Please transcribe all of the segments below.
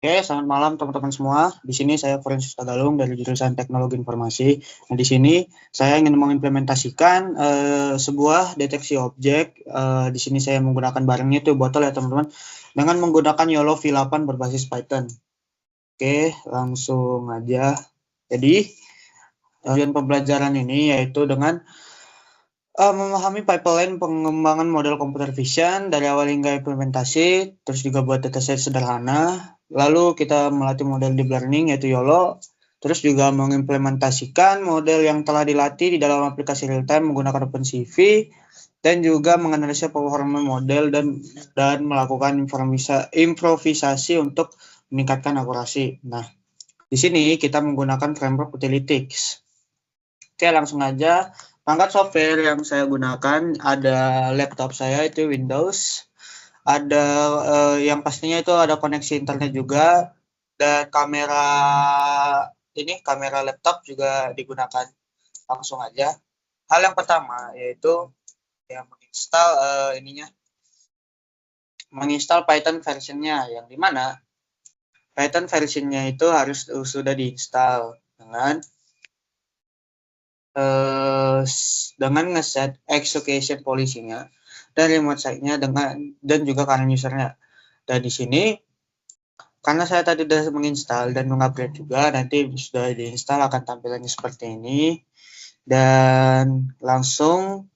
Oke, selamat malam teman-teman semua. Di sini saya Francis Tagalung dari jurusan Teknologi Informasi. Nah, di sini saya ingin mengimplementasikan sebuah deteksi objek. Di sini saya menggunakan barangnya itu botol ya teman-teman, dengan menggunakan YOLO V8 berbasis Python. Oke, langsung aja. Jadi, tujuan pembelajaran ini yaitu dengan memahami pipeline pengembangan model computer vision dari awal hingga implementasi, terus juga buat dataset sederhana. Lalu kita melatih model deep learning yaitu YOLO, terus juga mengimplementasikan model yang telah dilatih di dalam aplikasi real time menggunakan OpenCV, dan juga menganalisa performa model dan melakukan improvisasi untuk meningkatkan akurasi. Nah, di sini kita menggunakan framework Utilytics. Oke, langsung aja. Perangkat software yang saya gunakan ada laptop saya itu Windows, ada yang pastinya itu ada koneksi internet juga, dan kamera laptop juga digunakan. Langsung aja. Hal yang pertama yaitu yang menginstal Python versionnya, yang dimana Python versionnya itu harus sudah diinstal dengan ngeset execution policy-nya dan remote site-nya dan juga current user-nya. Dan di sini karena saya tadi sudah menginstal dan mengupgrade juga, nanti sudah diinstal akan tampilannya seperti ini. Dan langsung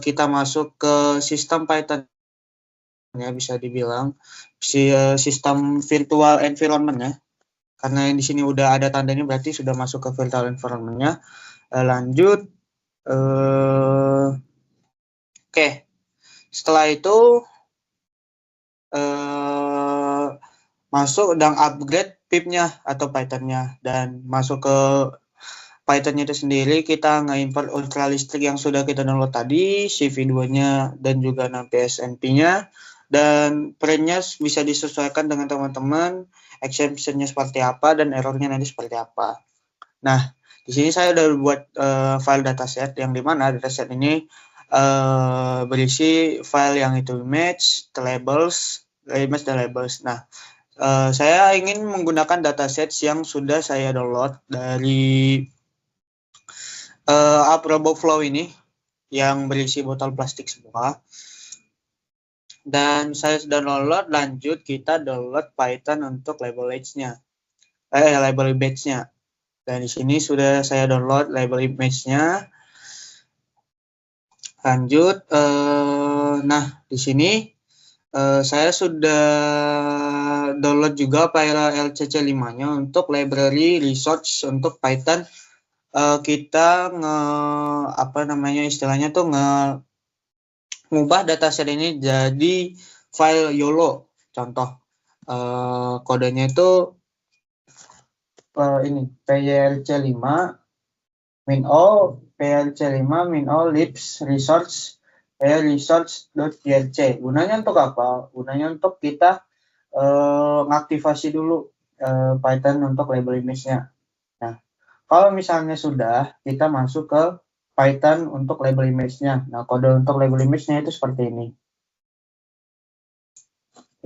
kita masuk ke sistem Python ya, bisa dibilang sistem virtual environment-nya. Karena yang di sini udah ada tandanya berarti sudah masuk ke virtual environment-nya. Lanjut. Oke, setelah itu masuk dan upgrade pip-nya atau Python-nya, dan masuk ke Python-nya itu sendiri kita nge-import ultralistrik yang sudah kita download tadi, CV2-nya dan juga PSNP-nya, dan print-nya bisa disesuaikan dengan teman-teman, exception-nya seperti apa dan error-nya nanti seperti apa. Nah, di sini saya udah buat file dataset, yang dimana dataset ini berisi file yang itu image, labels. Nah, saya ingin menggunakan dataset yang sudah saya download dari Aproboflow ini, yang berisi botol plastik semua. Dan saya sudah download. Lanjut kita download Python untuk label image-nya. Dan di sini sudah saya download label image-nya. Lanjut, nah di sini saya sudah download juga file LCC5-nya untuk library resource untuk Python. Kita istilahnya tuh ngubah dataset ini jadi file YOLO. Contoh kodenya itu ini PYLC5 min-o libs resource resource.plc. Gunanya untuk apa? Gunanya untuk kita ngaktifasi dulu Python untuk label image-nya. Nah, kalau misalnya sudah, kita masuk ke Python untuk label image-nya. Nah, kode untuk label image-nya itu seperti ini.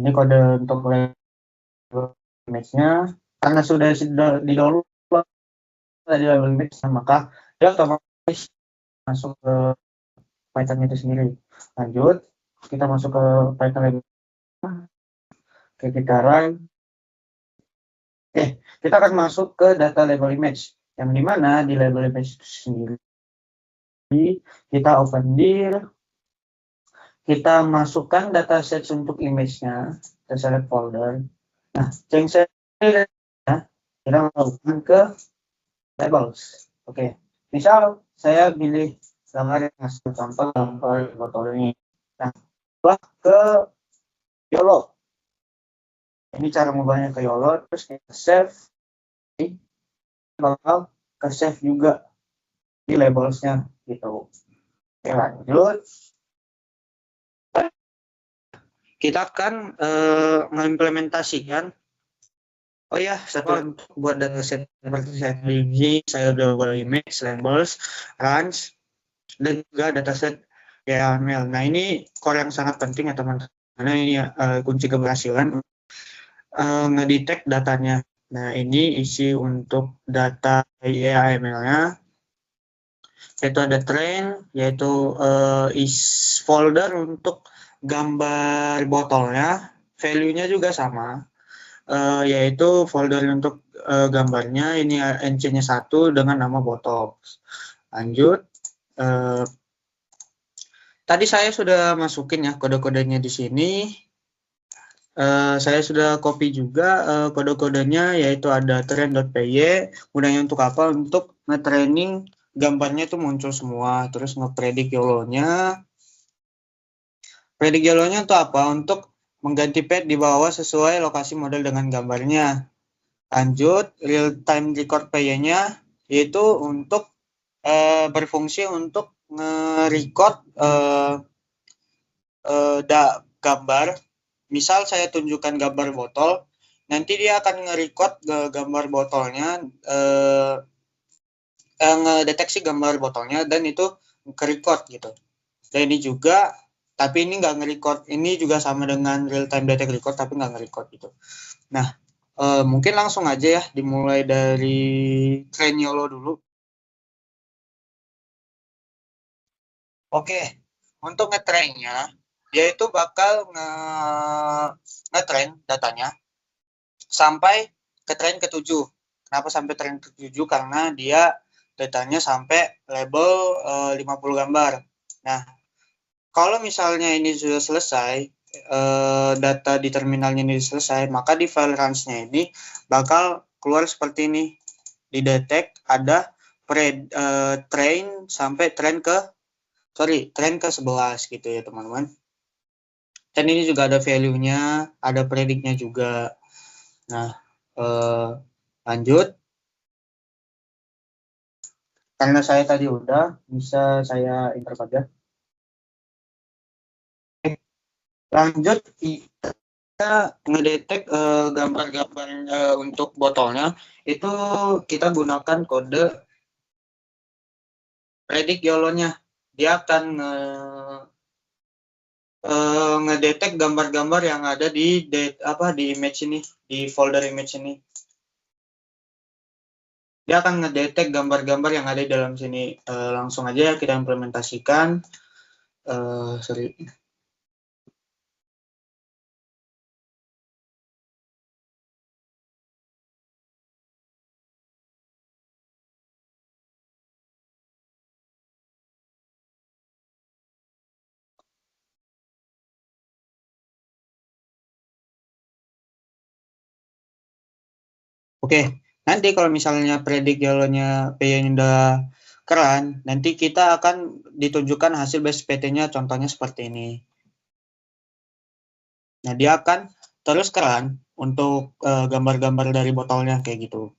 Ini kode untuk label image-nya. Karena sudah di-download di label image, maka dia otomatis masuk ke Python itu sendiri. Lanjut, kita masuk ke Python label. Oke, kita run. Kita akan masuk ke data label image, yang dimana di label image itu sendiri kita open dir, kita masukkan dataset untuk image-nya, kita select folder. Nah, change ya, kita masukkan ke labels. Oke, misal saya pilih gambar yang contoh gambar botol ini. Nah, ke YOLO. Ini cara mengubahnya ke YOLO, terus kita save. Bakal ke save juga di labelsnya gitu. Oke, lanjut. Kita akan mengimplementasikan. Oh ya, satu buat dataset seperti saya udah buat image, labels, range, dan juga dataset YAML. Nah, ini core yang sangat penting ya teman-teman. Karena ini kunci keberhasilan ngedetect datanya. Nah, ini isi untuk data YAML-nya. Yaitu ada train, yaitu is folder untuk gambar botolnya. Value-nya juga sama, yaitu folder untuk gambarnya. Ini NC-nya 1 dengan nama botol. Lanjut. Tadi saya sudah masukin ya kode-kodenya di sini. Saya sudah copy juga kode-kodenya, yaitu ada train.py. Gunanya untuk apa? Untuk nge-training gambarnya itu muncul semua. Terus nge-predict YOLO-nya. Predict YOLO-nya untuk apa? Untuk mengganti pad di bawah sesuai lokasi model dengan gambarnya. Lanjut, real-time record py-nya, yaitu untuk berfungsi untuk nge-record gambar. Misal saya tunjukkan gambar botol, nanti dia akan nge-record gambar botolnya, ngedeteksi gambar botolnya, dan itu ke-record gitu. Dan ini juga, tapi ini nggak nge-record, ini juga sama dengan real-time detect record, tapi nggak nge-record gitu. Nah, mungkin langsung aja ya, dimulai dari train YOLO dulu. Oke, untuk nge-train-nya, dia itu bakal nge-train datanya sampai ke train ke-7. Kenapa sampai train ke-7? Karena dia datanya sampai label 50 gambar. Nah, kalau misalnya ini sudah selesai, data di terminalnya ini selesai, maka di file runs-nya ini bakal keluar seperti ini. Di detect ada train sampai train ke 11 gitu ya teman-teman. Dan ini juga ada value-nya, ada predict-nya juga. Nah, lanjut. Karena saya tadi udah, bisa saya enter saja. Lanjut, kita ngedetek gambar-gambar untuk botolnya. Itu kita gunakan kode predict YOLO-nya. Dia akan ngedetek gambar-gambar yang ada di image ini, di folder image ini. Dia akan ngedetek gambar-gambar yang ada di dalam sini. Langsung aja kita implementasikan. Sorry. Oke, nanti kalau misalnya predict YOLO-nya PY-nya udah keren, nanti kita akan ditunjukkan hasil base PT-nya, contohnya seperti ini. Nah, dia akan terus keren untuk gambar-gambar dari botolnya kayak gitu.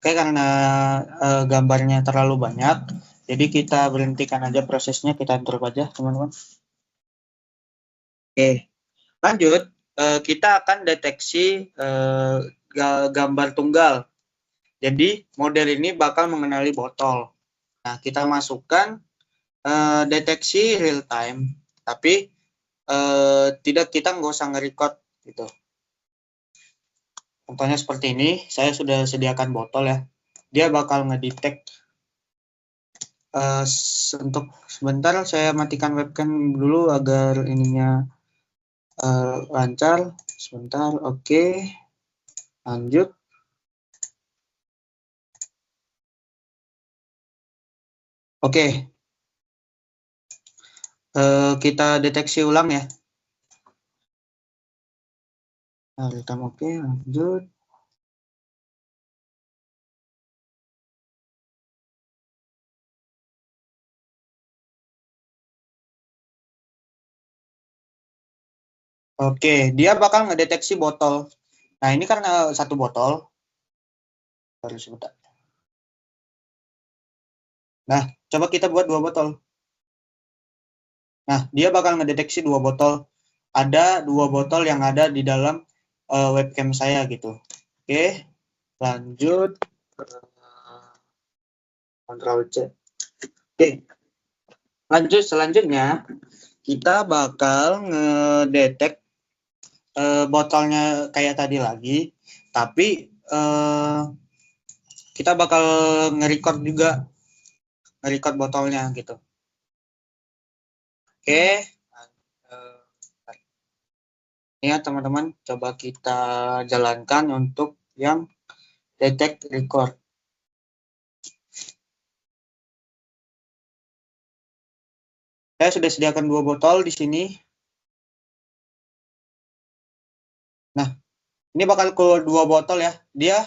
Oke, karena gambarnya terlalu banyak, jadi kita berhentikan aja prosesnya, kita enter aja teman-teman. Oke, lanjut. Kita akan deteksi gambar tunggal. Jadi model ini bakal mengenali botol. Nah, kita masukkan deteksi real time, tapi kita nggak usah nge-record gitu. Contohnya seperti ini, saya sudah sediakan botol ya. Dia bakal ngedetect. Untuk sebentar saya matikan webcam dulu agar ininya lancar. Sebentar, oke. Lanjut. Oke. Kita deteksi ulang ya. Nah, oke, lanjut. Oke, dia bakal ngedeteksi botol. Nah, ini karena satu botol. Baru sebentar. Nah, coba kita buat 2 botol. Nah, dia bakal ngedeteksi 2 botol. Ada 2 botol yang ada di dalam webcam saya gitu. Oke, lanjut. Ctrl C. Oke, lanjut selanjutnya kita bakal ngedetect botolnya kayak tadi lagi, tapi kita bakal nge-record juga, nge-record botolnya gitu. Oke, ini ya teman-teman, coba kita jalankan untuk yang detect record. Saya sudah sediakan 2 botol di sini. Nah, ini bakal keluar 2 botol ya. Dia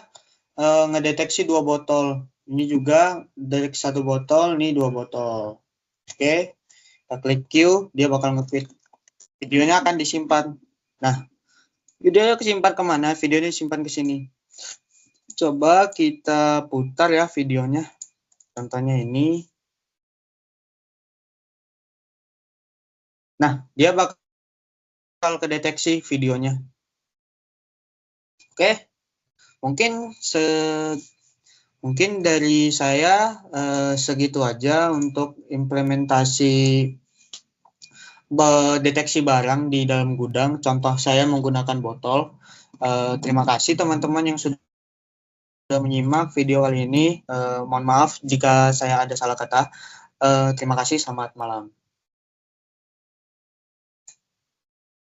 ngedeteksi 2 botol. Ini juga dari 1 botol, ini 2 botol. Oke, kita klik Q, dia bakal nge-feed. Videonya akan disimpan. Nah, videonya kesimpan kemana? Videonya disimpan ke sini. Coba kita putar ya videonya. Contohnya ini. Nah, dia bakal kedeteksi videonya. Oke, mungkin dari saya segitu aja untuk implementasi deteksi barang di dalam gudang. Contoh saya menggunakan botol. Terima kasih teman-teman yang sudah menyimak video kali ini. Mohon maaf jika saya ada salah kata. Terima kasih, selamat malam.